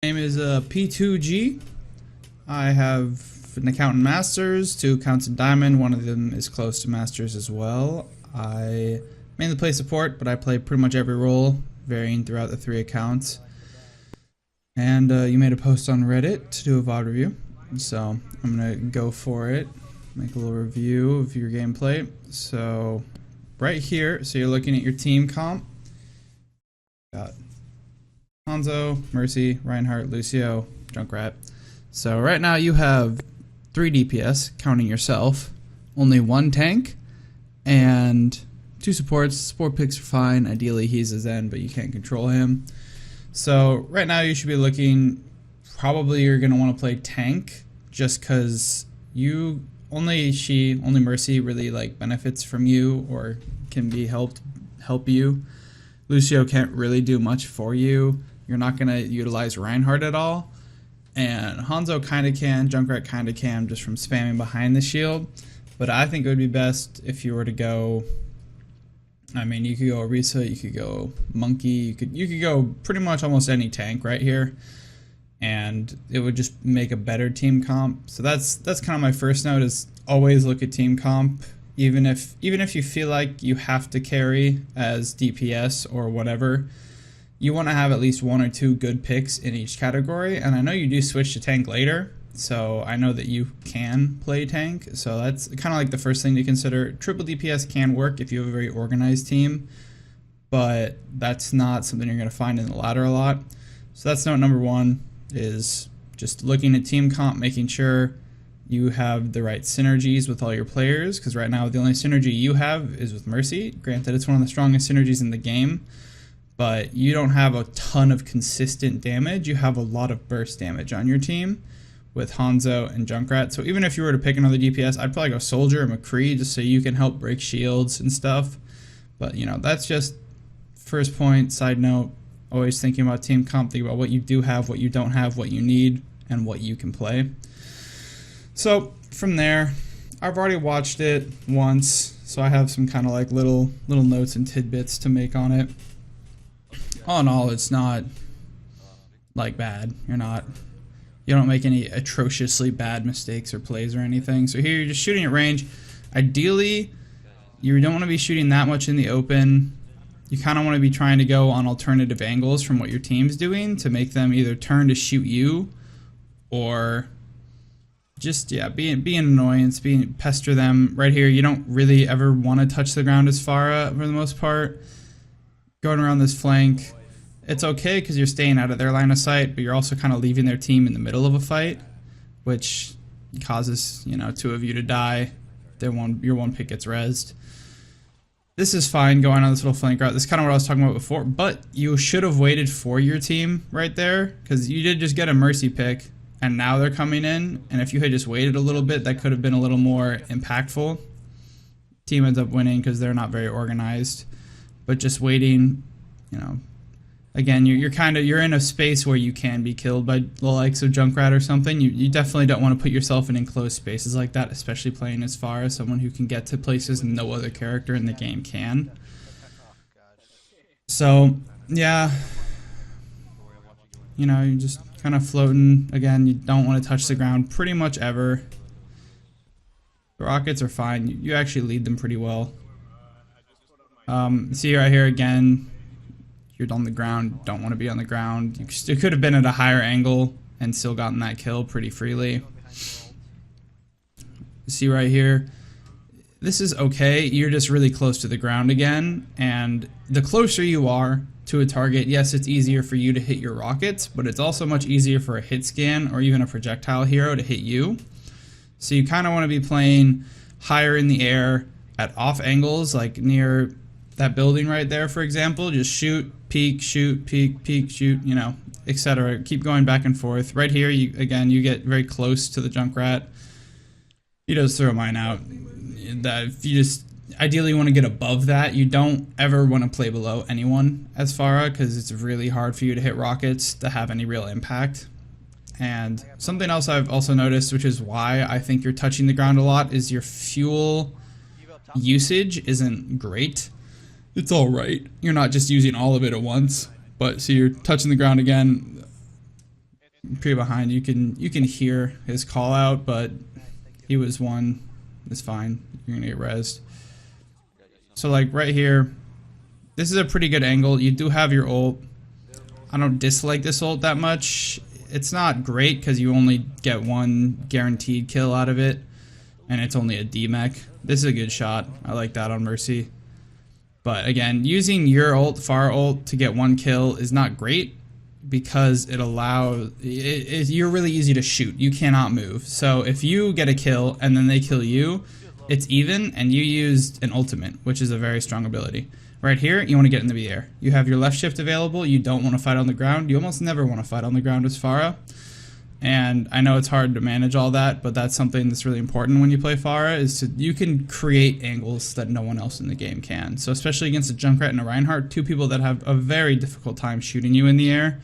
My name is P2G. I have an account in Masters, 2 accounts in Diamond. One of them is close to Masters as well. I mainly play support, but I play pretty much every role, varying throughout the 3 accounts. And you made a post on Reddit to do a VOD review, so I'm gonna go for it. Make a little review of your gameplay. So right here, so you're looking at your team comp. Got Hanzo, Mercy, Reinhardt, Lucio, Junkrat. So right now you have 3 DPS, counting yourself, only 1 tank, and 2 supports. Support picks are fine. Ideally he's a Zen, but you can't control him. So right now you should be looking, probably you're going to want to play tank, just because only Mercy really like benefits from you or can be help you. Lucio can't really do much for you. You're not going to utilize Reinhardt at all. And Hanzo kind of can, Junkrat kind of can, just from spamming behind the shield. But I think it would be best if you were to go, I mean, you could go Orisa, you could go Monkey, you could go pretty much almost any tank right here. And it would just make a better team comp. So that's kind of my first note, is always look at team comp. Even if you feel like you have to carry as DPS or whatever, you want to have at least 1 or 2 good picks in each category. And I know you do switch to tank later, so I know that you can play tank. So that's kind of like the first thing to consider. Triple DPS can work if you have a very organized team, but that's not something you're going to find in the ladder a lot. So that's note number 1, is just looking at team comp, making sure you have the right synergies with all your players, because right now the only synergy you have is with Mercy. Granted, it's one of the strongest synergies in the game, but you don't have a ton of consistent damage. You have a lot of burst damage on your team with Hanzo and Junkrat. So even if you were to pick another DPS, I'd probably go Soldier or McCree, just so you can help break shields and stuff. But you know, that's just first point. Side note, always thinking about team comp, think about what you do have, what you don't have, what you need, and what you can play. So from there, I've already watched it once, so I have some kind of like little notes and tidbits to make on it. All in all, it's not like bad. You don't make any atrociously bad mistakes or plays or anything. So here you're just shooting at range. Ideally, you don't want to be shooting that much in the open. You kind of want to be trying to go on alternative angles from what your team's doing to make them either turn to shoot you or just, yeah, be an annoyance, pester them. Right here, you don't really ever want to touch the ground as Pharah for the most part. Going around this flank, it's okay because you're staying out of their line of sight, but you're also kind of leaving their team in the middle of a fight, which causes, 2 of you to die. Your one pick gets rezzed. This is fine going on this little flank route. This is kind of what I was talking about before, but you should have waited for your team right there, because you did just get a Mercy pick, and now they're coming in, and if you had just waited a little bit, that could have been a little more impactful. Team ends up winning because they're not very organized. But just waiting, again, you're in a space where you can be killed by the likes of Junkrat or something. You definitely don't want to put yourself in enclosed spaces like that, especially playing as Pharah, as someone who can get to places no other character in the game can. So, yeah, you're just kind of floating. Again, you don't want to touch the ground pretty much ever. The rockets are fine. You actually lead them pretty well. See right here again, you're on the ground, don't want to be on the ground. You could have been at a higher angle and still gotten that kill pretty freely. See right here, this is okay, you're just really close to the ground again, and the closer you are to a target, yes, it's easier for you to hit your rockets, but it's also much easier for a hit scan or even a projectile hero to hit you. So you kind of want to be playing higher in the air at off angles, like near that building right there, for example. Just shoot, peek, shoot, shoot, etc. Keep going back and forth. Right here, you get very close to the Junkrat. He does throw mine out. That if you just ideally want to get above that, you don't ever want to play below anyone as Pharah, because it's really hard for you to hit rockets to have any real impact. And something else I've also noticed, which is why I think you're touching the ground a lot, is your fuel usage isn't great. It's alright. You're not just using all of it at once. But so you're touching the ground again. pretty behind. You can hear his call out, but he was one. It's fine. You're gonna get rezzed. So like right here, this is a pretty good angle. You do have your ult. I don't dislike this ult that much. It's not great because you only get one guaranteed kill out of it, and it's only a D-mech. This is a good shot. I like that on Mercy. But again, using your ult, Pharah ult, to get one kill is not great because it allows... you're really easy to shoot. You cannot move. So if you get a kill and then they kill you, it's even, and you used an ultimate, which is a very strong ability. Right here, you want to get into the air. You have your left shift available. You don't want to fight on the ground. You almost never want to fight on the ground as Pharah. And I know it's hard to manage all that, but that's something that's really important when you play Pharah, is you can create angles that no one else in the game can. So especially against a Junkrat and a Reinhardt, two people that have a very difficult time shooting you in the air,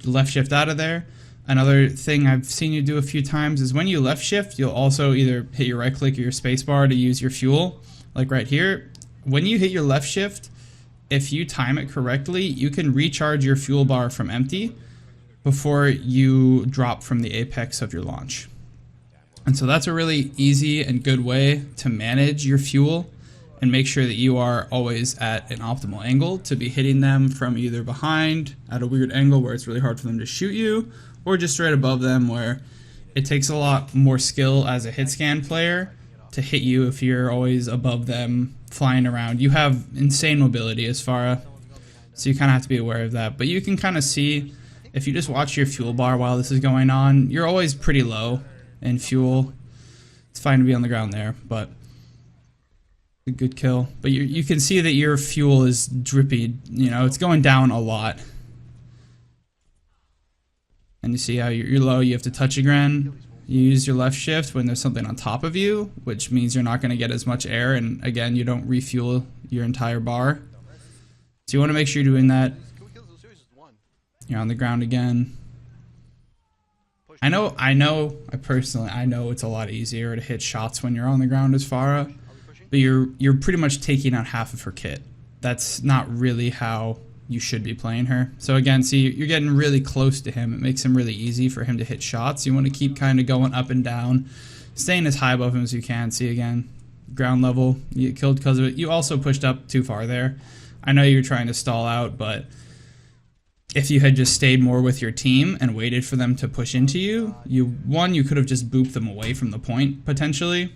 left shift out of there. Another thing I've seen you do a few times is when you left shift, you'll also either hit your right click or your space bar to use your fuel, like right here. When you hit your left shift, if you time it correctly, you can recharge your fuel bar from empty before you drop from the apex of your launch. And so that's a really easy and good way to manage your fuel and make sure that you are always at an optimal angle to be hitting them from either behind at a weird angle where it's really hard for them to shoot you, or just right above them where it takes a lot more skill as a hit scan player to hit you if you're always above them flying around. You have insane mobility as Pharah, so you kind of have to be aware of that. But you can kind of see, if you just watch your fuel bar while this is going on, you're always pretty low in fuel. It's fine to be on the ground there, but a good kill. But you can see that your fuel is drippy, you know, it's going down a lot. And you see how you're low, you have to touch again. You use your left shift when there's something on top of you, which means you're not going to get as much air, and again, you don't refuel your entire bar. So you want to make sure you're doing that. You're on the ground again. I know it's a lot easier to hit shots when you're on the ground as Pharah, but you're pretty much taking out half of her kit. That's not really how you should be playing her. So again, see, you're getting really close to him. It makes him really easy for him to hit shots. You want to keep kind of going up and down, staying as high above him as you can. See, again, ground level, you get killed because of it. You also pushed up too far there. I know you're trying to stall out, but if you had just stayed more with your team and waited for them to push into you, you could have just booped them away from the point, potentially,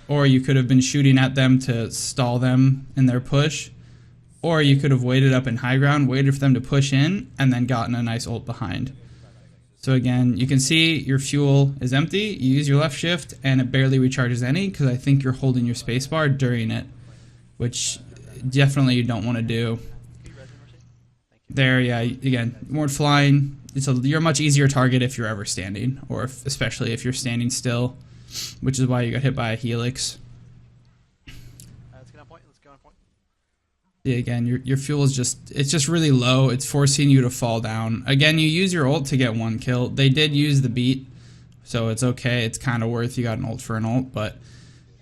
or you could have been shooting at them to stall them in their push, or you could have waited up in high ground, waited for them to push in, and then gotten a nice ult behind. So again, you can see your fuel is empty, you use your left shift, and it barely recharges any, because I think you're holding your spacebar during it, which definitely you don't want to do. There, yeah, again, you weren't flying. You're a much easier target if you're ever standing, or especially if you're standing still, which is why you got hit by a helix. Yeah, again, your fuel is just really low. It's forcing you to fall down. Again, you use your ult to get one kill. They did use the beat, so it's okay. It's kind of worth you got an ult for an ult, but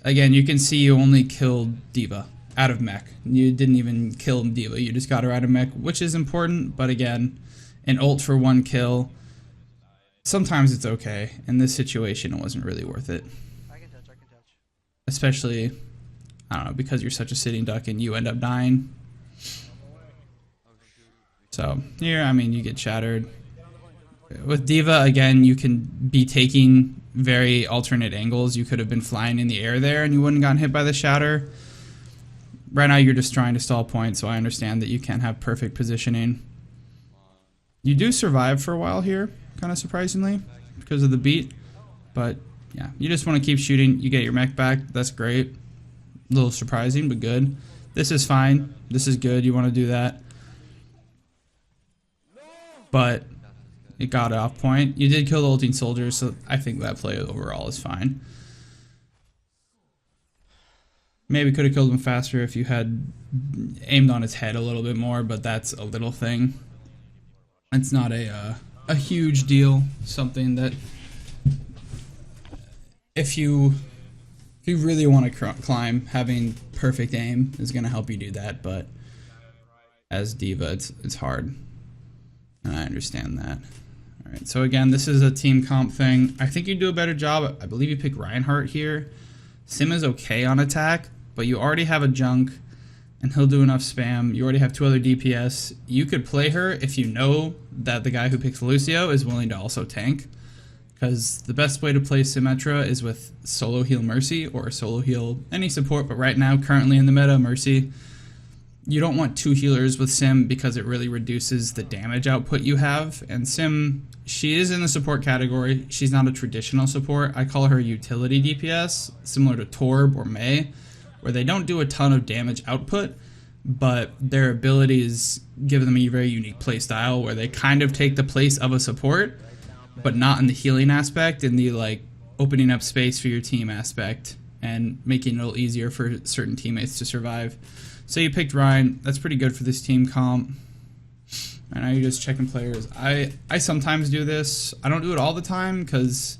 again, you can see you only killed D.Va out of mech. You didn't even kill D.Va. You just got her out of mech, which is important, but again, an ult for one kill, sometimes it's okay. In this situation, it wasn't really worth it. I can touch. Especially, I don't know, because you're such a sitting duck and you end up dying. So, here, I mean, you get shattered. With D.Va, again, you can be taking very alternate angles. You could have been flying in the air there and you wouldn't have gotten hit by the shatter. Right now, you're just trying to stall points, so I understand that you can't have perfect positioning. You do survive for a while here, kind of surprisingly, because of the beat. But, yeah, you just want to keep shooting. You get your mech back. That's great. A little surprising, but good. This is fine. This is good. You want to do that. But it got off point. You did kill the ulting soldier, so I think that play overall is fine. Maybe could have killed him faster if you had aimed on his head a little bit more, but that's a little thing. It's not a huge deal. Something that if you really want to climb, having perfect aim is going to help you do that. But as D.Va, it's hard, and I understand that. Alright, so again, this is a team comp thing. I think you do a better job. I believe you pick Reinhardt here. Sim is okay on attack, but you already have a junk, and he'll do enough spam. You already have 2 other DPS. You could play her if you know that the guy who picks Lucio is willing to also tank, because the best way to play Symmetra is with solo heal Mercy or solo heal any support, but right now, currently in the meta, Mercy. You don't want 2 healers with Sim because it really reduces the damage output you have, and Sim, she is in the support category. She's not a traditional support. I call her utility DPS, similar to Torb or Mei, where they don't do a ton of damage output, but their abilities give them a very unique playstyle where they kind of take the place of a support, but not in the healing aspect, in the like opening up space for your team aspect and making it a little easier for certain teammates to survive. So you picked Rein. That's pretty good for this team comp. And now you're just checking players. I sometimes do this. I don't do it all the time because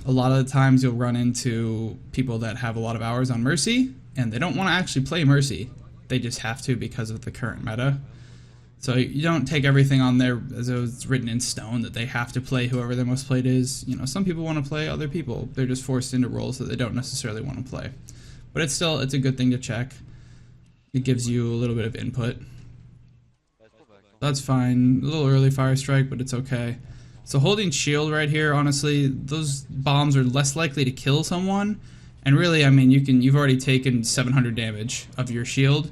a lot of the times you'll run into people that have a lot of hours on Mercy and they don't want to actually play Mercy. They just have to because of the current meta. So you don't take everything on there as it was written in stone that they have to play whoever their most played is. You know, some people want to play other people. They're just forced into roles that they don't necessarily want to play. But it's a good thing to check. It gives you a little bit of input. That's fine. A little early fire strike, but it's okay. So holding shield right here, honestly, those bombs are less likely to kill someone. And really, I mean, you've already taken 700 damage of your shield.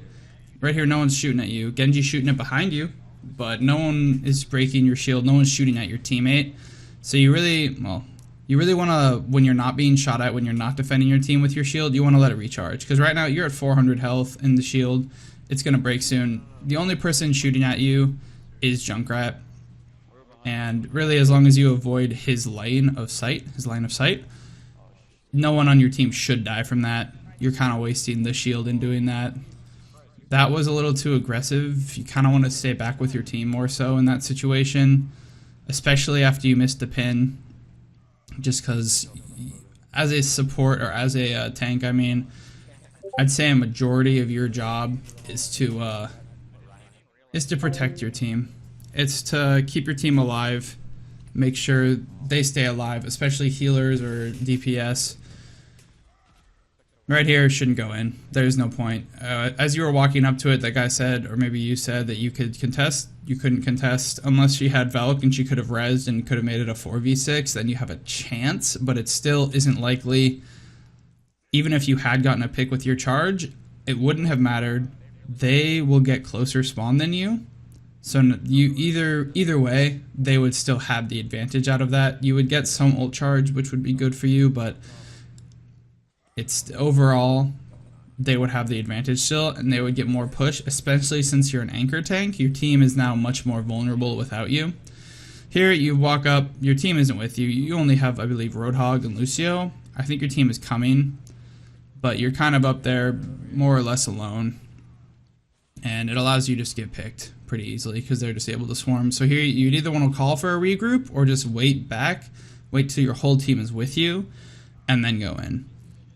Right here, no one's shooting at you. Genji's shooting it behind you, but no one is breaking your shield. No one's shooting at your teammate. So you really want to, when you're not being shot at, when you're not defending your team with your shield, you want to let it recharge. Because right now, you're at 400 health in the shield. It's going to break soon. The only person shooting at you is Junkrat. And really, as long as you avoid his line of sight, no one on your team should die from that. You're kind of wasting the shield in doing that. That was a little too aggressive. You kind of want to stay back with your team more so in that situation, especially after you missed the pin. Just because as a support or as a tank, I mean, I'd say a majority of your job is to protect your team. It's to keep your team alive, make sure they stay alive, especially healers or DPS. Right here shouldn't go in. There's no point. As you were walking up to it, that guy said, or maybe you said, that you could contest. You couldn't contest unless she had Valk and she could have rezzed and could have made it a 4v6. Then you have a chance, but it still isn't likely. Even if you had gotten a pick with your charge, it wouldn't have mattered. They will get closer spawn than you. So you either way, they would still have the advantage out of that. You would get some ult charge, which would be good for you, but it's overall they would have the advantage still, and they would get more push, especially since you're an anchor tank. Your team is now much more vulnerable without you. Here you walk up, your team isn't with you. You only have, I believe, Roadhog and Lucio. I think your team is coming, but you're kind of up there more or less alone, and it allows you to just get picked pretty easily because they're just able to swarm. So here you'd either want to call for a regroup or just wait till your whole team is with you, and then go in.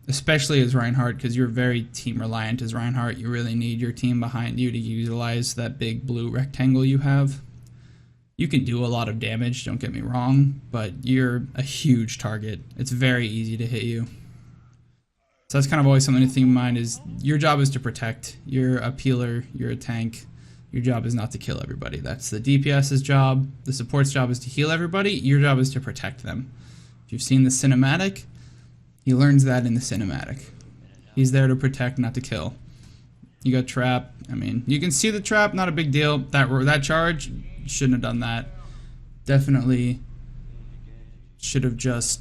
Especially as Reinhardt, because you're very team reliant as Reinhardt. You really need your team behind you to utilize that big blue rectangle you have. You can do a lot of damage, don't get me wrong, but you're a huge target. It's very easy to hit you. So that's kind of always something to think in mind, is your job is to protect. You're a peeler, you're a tank. Your job is not to kill everybody. That's the DPS's job. The support's job is to heal everybody. Your job is to protect them. If you've seen the cinematic, he learns that in the cinematic. He's there to protect, not to kill. You got trap. I mean, you can see the trap, not a big deal. That charge, shouldn't have done that. Definitely should have just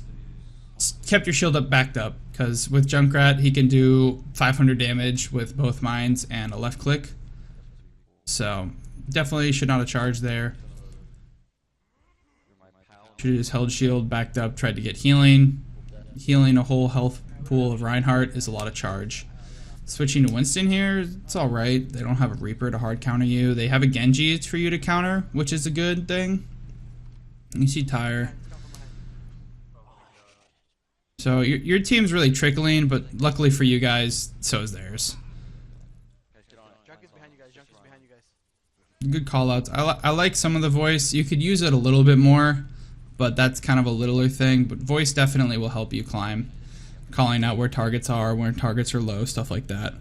kept your shield up, backed up. Because with Junkrat, he can do 500 damage with both mines and a left click. So, definitely should not have charged there. Should have just held shield, backed up, tried to get healing. Healing a whole health pool of Reinhardt is a lot of charge. Switching to Winston here, it's alright. They don't have a Reaper to hard counter you. They have a Genji for you to counter, which is a good thing. You see Tyre. So your team's really trickling, but luckily for you guys, so is theirs. Good call outs. I like some of the voice. You could use it a little bit more. but that's kind of a littler thing. But voice definitely will help you climb, calling out where targets are, where targets are low, stuff like that.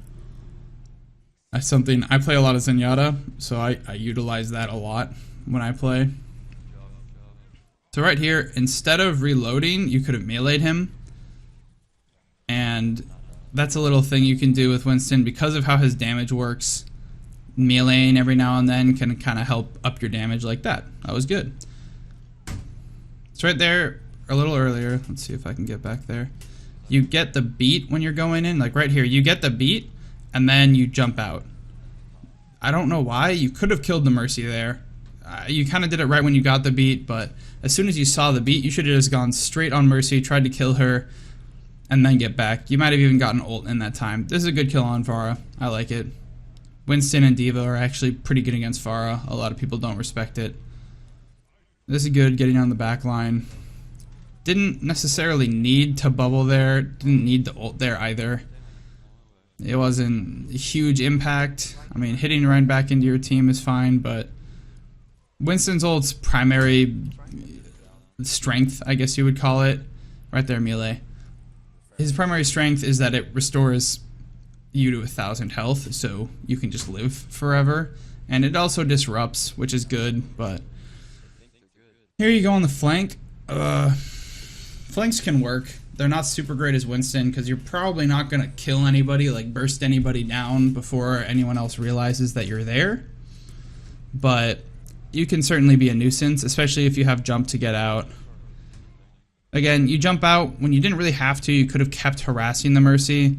That's something I play a lot of Zenyatta, so I utilize that a lot when I play. So right here, instead of reloading, you could have meleeed him, and that's a little thing you can do with Winston because of how his damage works. Meleeing every now and then can kind of help up your damage like that. That was good. It's right there a little earlier. Let's see if I can get back there. You get the beat when you're going in, like right here. You get the beat, and then you jump out. I don't know why. You could have killed the Mercy there. You kind of did it right when you got the beat, but as soon as you saw the beat, you should have just gone straight on Mercy, tried to kill her, and then get back. You might have even gotten ult in that time. This is a good kill on Pharah. I like it. Winston and D.Va are actually pretty good against Pharah. A lot of people don't respect it. This is good, getting on the back line. Didn't necessarily need to bubble there. Didn't need the ult there either. It wasn't a huge impact. I mean, hitting Rein back into your team is fine, but Winston's ult's primary strength, I guess you would call it, right there, melee. His primary strength is that it restores you to 1,000 health, so you can just live forever. And it also disrupts, which is good, but here you go on the flank. Flanks can work. They're not super great as Winston because you're probably not going to kill anybody, like burst anybody down before anyone else realizes that you're there. But you can certainly be a nuisance, especially if you have jump to get out. Again, you jump out when you didn't really have to. You could have kept harassing the Mercy.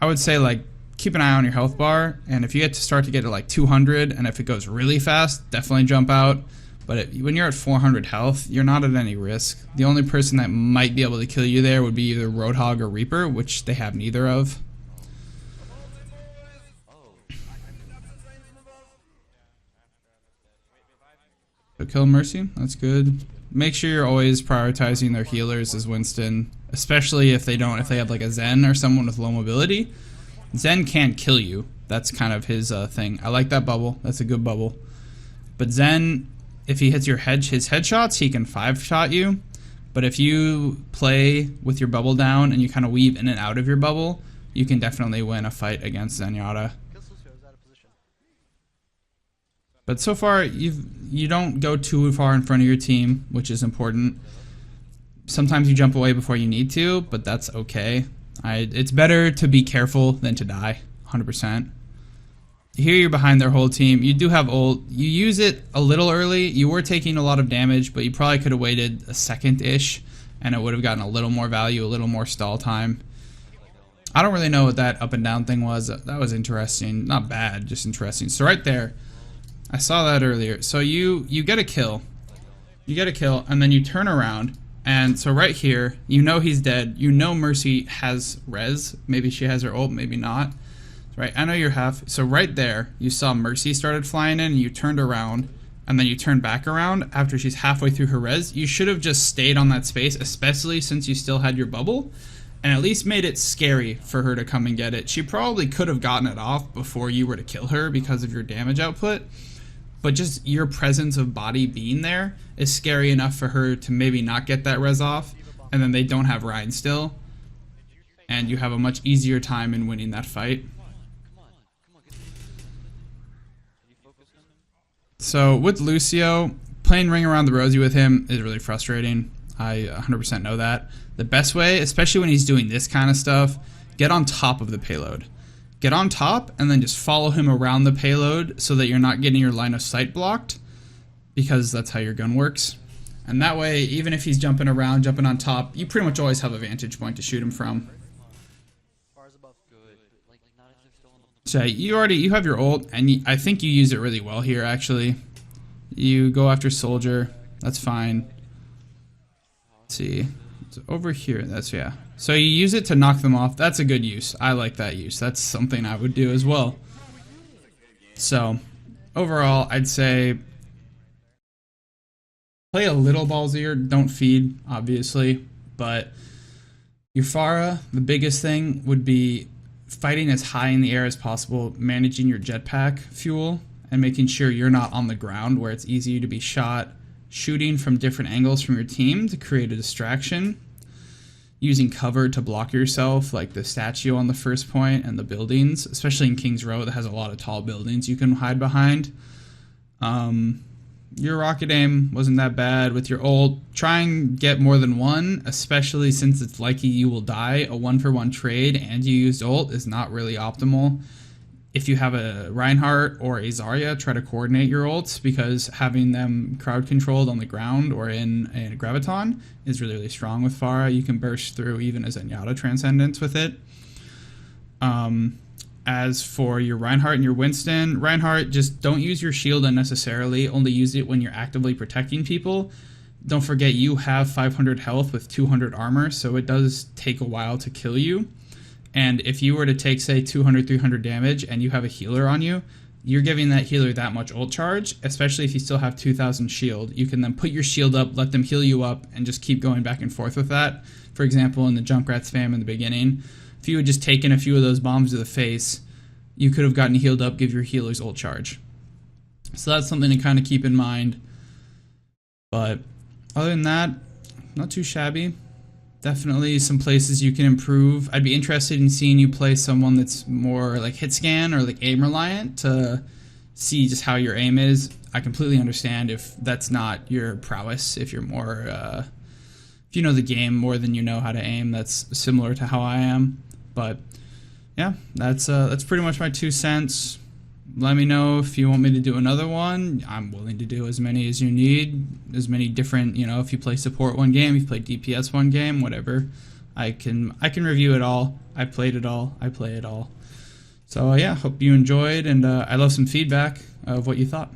I would say, like, keep an eye on your health bar, and if you get to start to get to like 200, and if it goes really fast, definitely jump out. But when you're at 400 health, you're not at any risk. The only person that might be able to kill you there would be either Roadhog or Reaper, which they have neither of. So kill Mercy, that's good. Make sure you're always prioritizing their healers as Winston, especially if they have like a Zen or someone with low mobility. Zen can't kill you. That's kind of his thing. I like that bubble. That's a good bubble. But Zen, if he hits his headshots, he can 5-shot you. But if you play with your bubble down and you kind of weave in and out of your bubble, you can definitely win a fight against Zenyatta. But so far, you don't go too far in front of your team, which is important. Sometimes you jump away before you need to, but that's okay. It's better to be careful than to die, 100%. Here you're behind their whole team. You do have ult. You use it a little early. You were taking a lot of damage, but you probably could have waited a second-ish, and it would have gotten a little more value, a little more stall time. I don't really know what that up and down thing was. That was interesting. Not bad, just interesting. So right there, I saw that earlier. So you get a kill. You get a kill, and then you turn around. And so right here, you know he's dead. You know Mercy has res. Maybe she has her ult, maybe not. Right, I know you're half. So right there, you saw Mercy started flying in, and you turned around, and then you turned back around after she's halfway through her res. You should have just stayed on that space, especially since you still had your bubble, and at least made it scary for her to come and get it. She probably could have gotten it off before you were to kill her because of your damage output. But just your presence of body being there is scary enough for her to maybe not get that res off, and then they don't have Rein still, and you have a much easier time in winning that fight. So with Lucio, playing Ring Around the Rosie with him is really frustrating. I 100% know that. The best way, especially when he's doing this kind of stuff, get on top of the payload. Get on top and then just follow him around the payload so that you're not getting your line of sight blocked, because that's how your gun works. And that way, even if he's jumping around, jumping on top, you pretty much always have a vantage point to shoot him from. So you have your ult, and I think you use it really well here, actually. You go after Soldier. That's fine. Let's see. It's over here. That's, yeah. So you use it to knock them off. That's a good use. I like that use. That's something I would do as well. So, overall, I'd say play a little ballsier. Don't feed, obviously. But your Pharah, the biggest thing would be fighting as high in the air as possible, managing your jetpack fuel, and making sure you're not on the ground where it's easy to be shot shooting from different angles from your team to create a distraction, using cover to block yourself, like the statue on the first point and the buildings, especially in King's Row that has a lot of tall buildings you can hide behind. Your rocket aim wasn't that bad. With your ult, try and get more than one, especially since it's likely you will die. A 1-for-1 trade and you used ult is not really optimal. If you have a Reinhardt or a Zarya, try to coordinate your ults, because having them crowd controlled on the ground or in a Graviton is really, really strong with Pharah. You can burst through even a Zenyatta Transcendence with it. As for your Reinhardt and your Winston, Reinhardt, just don't use your shield unnecessarily. Only use it when you're actively protecting people. Don't forget you have 500 health with 200 armor, so it does take a while to kill you. And if you were to take, say, 200, 300 damage and you have a healer on you, you're giving that healer that much ult charge, especially if you still have 2,000 shield. You can then put your shield up, let them heal you up, and just keep going back and forth with that. For example, in the Junkrat spam in the beginning, if you had just taken a few of those bombs to the face, you could have gotten healed up, give your healers ult charge. So that's something to kind of keep in mind. But other than that, not too shabby. Definitely some places you can improve. I'd be interested in seeing you play someone that's more like hit scan or like aim reliant to see just how your aim is. I completely understand if that's not your prowess. If you're more, if you know the game more than you know how to aim, that's similar to how I am. But yeah, that's pretty much my 2 cents. Let me know if you want me to do another one. I'm willing to do as many as you need, as many different, you know, if you play support one game, if you play DPS one game, whatever. I can review it all. I played it all. I play it all. So yeah, hope you enjoyed, and I love some feedback of what you thought.